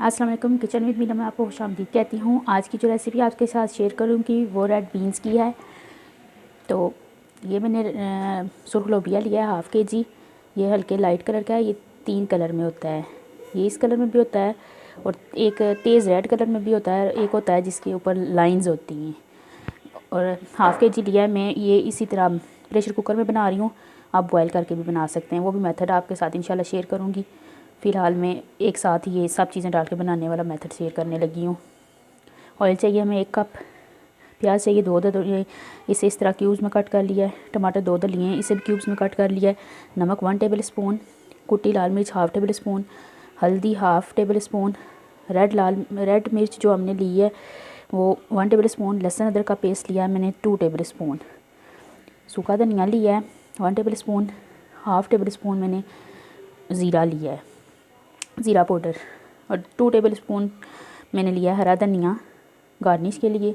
अस्सलाम वालेकुम। Kitchen with Meena में आपको खुशामदीद कहती हूँ। आज की जो रेसिपी आपके साथ शेयर करूँगी वो रेड बीन्स की है। तो ये मैंने सुर्ख लोबिया लिया है हाफ़ kg। ये हल्के लाइट कलर का है। ये 3 कलर में होता है। ये इस कलर में भी होता है और एक तेज़ रेड कलर में भी होता है। एक होता है जिसके ऊपर लाइंस होती हैं। और हाफ़ kg लिया है मैं। ये इसी तरह प्रेशर कुकर में बना रही हूँ। आप बॉयल करके भी बना सकते हैं। वो भी मेथड आपके साथ इंशाल्लाह शेयर करूँगी। फ़िलहाल मैं एक साथ ही ये सब चीज़ें डाल के बनाने वाला मेथड शेयर करने लगी हूँ। ऑयल चाहिए हमें 1 कप। प्याज चाहिए 2 ये इसे इस तरह क्यूब्स में कट कर लिया है। टमाटर 2 लिए हैं, इसे भी क्यूब्स में कट कर लिया है। नमक 1 टेबल स्पून, कुटी लाल मिर्च हाफ़ टेबल स्पून, हल्दी हाफ़ टेबल स्पून, रेड मिर्च जो हमने ली है वो 1 टेबल स्पून, लहसुन अदरक का पेस्ट लिया है मैंने 2 टेबल स्पून, सूखा धनिया लिया है 1 table spoon, half table spoon मैंने ज़ीरा लिया है, ज़ीरा पाउडर, और 2 टेबल स्पून मैंने लिया हरा धनिया गार्निश के लिए,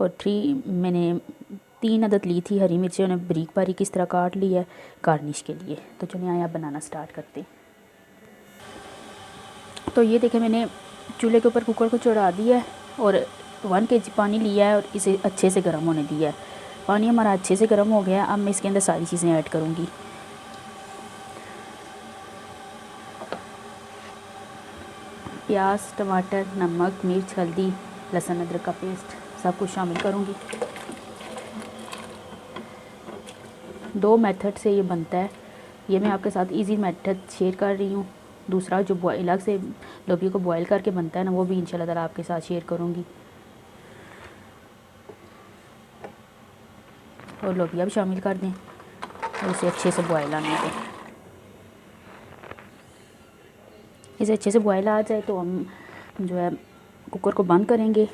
और 3 अदद ली थी हरी मिर्चें, उन्हें बारीक बारीक इस तरह काट लिया है गार्निश के लिए। तो चलिए आइए आप बनाना स्टार्ट करते हैं। तो ये देखें मैंने चूल्हे के ऊपर कुकर को चढ़ा दिया है और 1 kg पानी लिया है और इसे अच्छे से गर्म होने दिया है। पानी हमारा अच्छे से गर्म हो गया है। अब मैं इसके अंदर सारी चीज़ें ऐड करूँगी। प्याज, टमाटर, नमक, मिर्च, हल्दी, लहसुन अदरक का पेस्ट सब कुछ शामिल करूँगी। 2 मेथड से ये बनता है। ये मैं आपके साथ इजी मेथड शेयर कर रही हूँ। दूसरा जो अलग से लोबिया को बॉयल करके बनता है ना, वो भी इंशाल्लाह ताला आपके साथ शेयर करूँगी। और लोबिया भी शामिल कर दें और इसे अच्छे से बॉयल आने दें। इसे अच्छे से बॉयल आ जाए तो हम जो है कुकर को बंद करेंगे।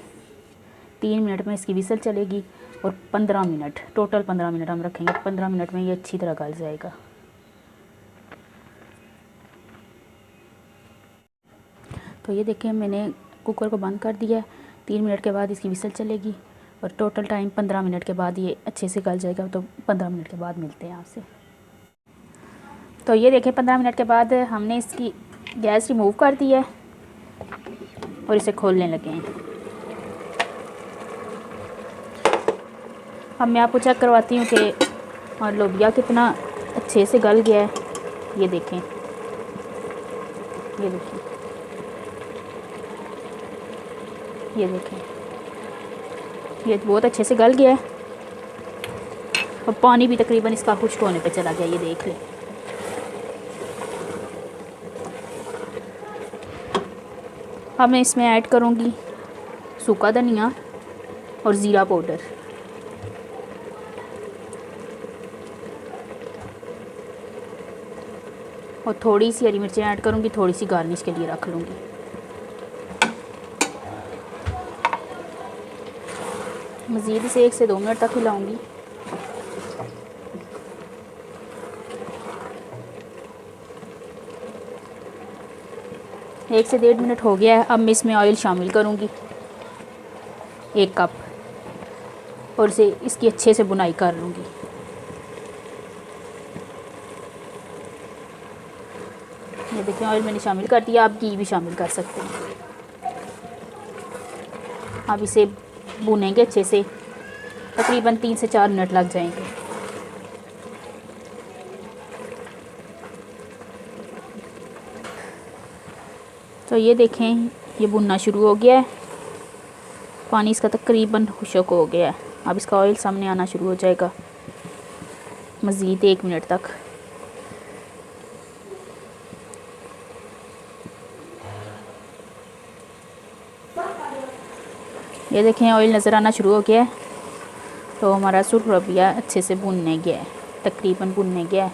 3 मिनट में इसकी विसल चलेगी और 15 मिनट टोटल 15 मिनट हम रखेंगे। 15 मिनट में ये अच्छी तरह गल जाएगा। तो ये देखें मैंने कुकर को बंद कर दिया। 3 मिनट के बाद इसकी विसल चलेगी और टोटल टाइम 15 मिनट के बाद ये अच्छे से गल जाएगा। तो 15 मिनट के बाद मिलते हैं आपसे। तो ये देखें 15 मिनट के बाद हमने इसकी गैस रिमूव कर दी है और इसे खोलने लगे हैं। अब मैं आपको चेक करवाती हूँ कि और लोबिया कितना अच्छे से गल गया है। ये देखें, ये देखें, ये देखें, ये बहुत अच्छे से गल गया है और पानी भी तकरीबन इसका खुश्क होने पे चला गया। ये देख लें। अब मैं इसमें ऐड करूँगी सूखा धनिया और ज़ीरा पाउडर। और थोड़ी सी हरी मिर्चें ऐड करूँगी, थोड़ी सी गार्निश के लिए रख लूँगी। मज़ीद इसे 1 से 2 मिनट तक हिलाऊँगी। एक से 1.5 मिनट हो गया है। अब मैं इसमें ऑयल शामिल करूँगी 1 कप और इसे इसकी अच्छे से बुनाई कर लूँगी। ये देखिए ऑयल मैंने शामिल कर दिया। आप घी भी शामिल कर सकते हैं। अब इसे भुनेंगे अच्छे से। तकरीबन 3 से 4 मिनट लग जाएंगे। तो ये देखें ये भुनना शुरू हो गया है। पानी इसका तकरीबन खुश्क हो गया है। अब इसका ऑयल सामने आना शुरू हो जाएगा। मज़ीद 1 मिनट तक। ये देखें ऑयल नज़र आना शुरू हो गया है। तो हमारा सुर्ख लोबिया अच्छे से भुनने गया है, तकरीबन भुनने गया है।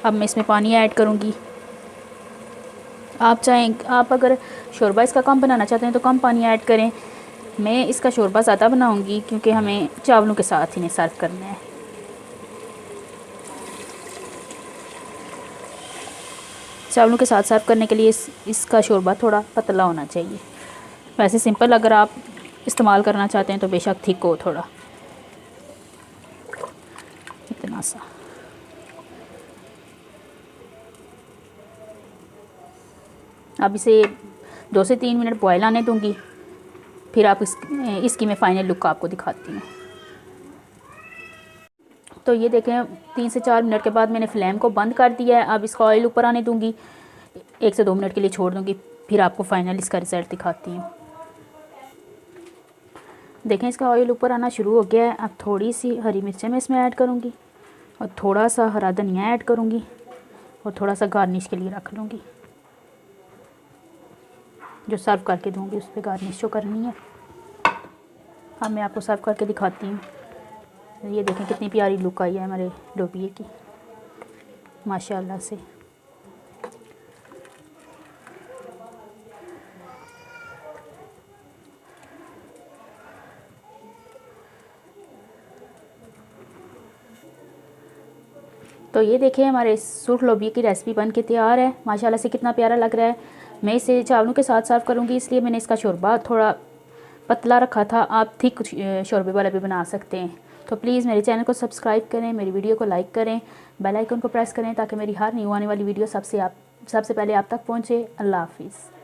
अब मैं इसमें पानी ऐड करूँगी। आप अगर शोरबा इसका कम बनाना चाहते हैं तो कम पानी ऐड करें। मैं इसका शोरबा ज़्यादा बनाऊँगी क्योंकि हमें चावलों के साथ इन्हें सर्व करना है। चावलों के साथ सर्व करने के लिए इसका शोरबा थोड़ा पतला होना चाहिए। वैसे सिंपल अगर आप इस्तेमाल करना चाहते हैं तो बेशक थिक हो थोड़ा, इतना सा। अब इसे 2 से 3 मिनट बॉयल आने दूँगी, फिर आप इसकी मैं फ़ाइनल लुक आपको दिखाती हूँ। तो ये देखें 3 से 4 मिनट के बाद मैंने फ्लेम को बंद कर दिया है। अब इसका ऑयल ऊपर आने दूँगी, 1 से 2 मिनट के लिए छोड़ दूँगी, फिर आपको फ़ाइनल इसका रिज़ल्ट दिखाती हूँ। देखें इसका ऑयल ऊपर आना शुरू हो गया है। अब थोड़ी सी हरी मिर्चें मैं इसमें ऐड करूँगी और थोड़ा सा हरा धनिया ऐड करूँगी और थोड़ा सा गार्निश के लिए रख लूँगी, जो सर्व करके दूँगी उस पर गार्निश जो करनी है। अब मैं आपको सर्व करके दिखाती हूँ। ये देखें कितनी प्यारी लुक आई है हमारे लोबिये की, माशाल्लाह से। तो ये देखें हमारे सुर्ख लोबिये की रेसिपी बन के तैयार है। माशाल्लाह से कितना प्यारा लग रहा है। मैं इसे चावलों के साथ सर्व करूँगी, इसलिए मैंने इसका शोरबा थोड़ा पतला रखा था। आप थिक शोरबे वाला भी बना सकते हैं। तो प्लीज़ मेरे चैनल को सब्सक्राइब करें, मेरी वीडियो को लाइक करें, बेल आइकन को प्रेस करें ताकि मेरी हर न्यू आने वाली वीडियो सबसे पहले आप तक पहुँचे। अल्लाह हाफिज़।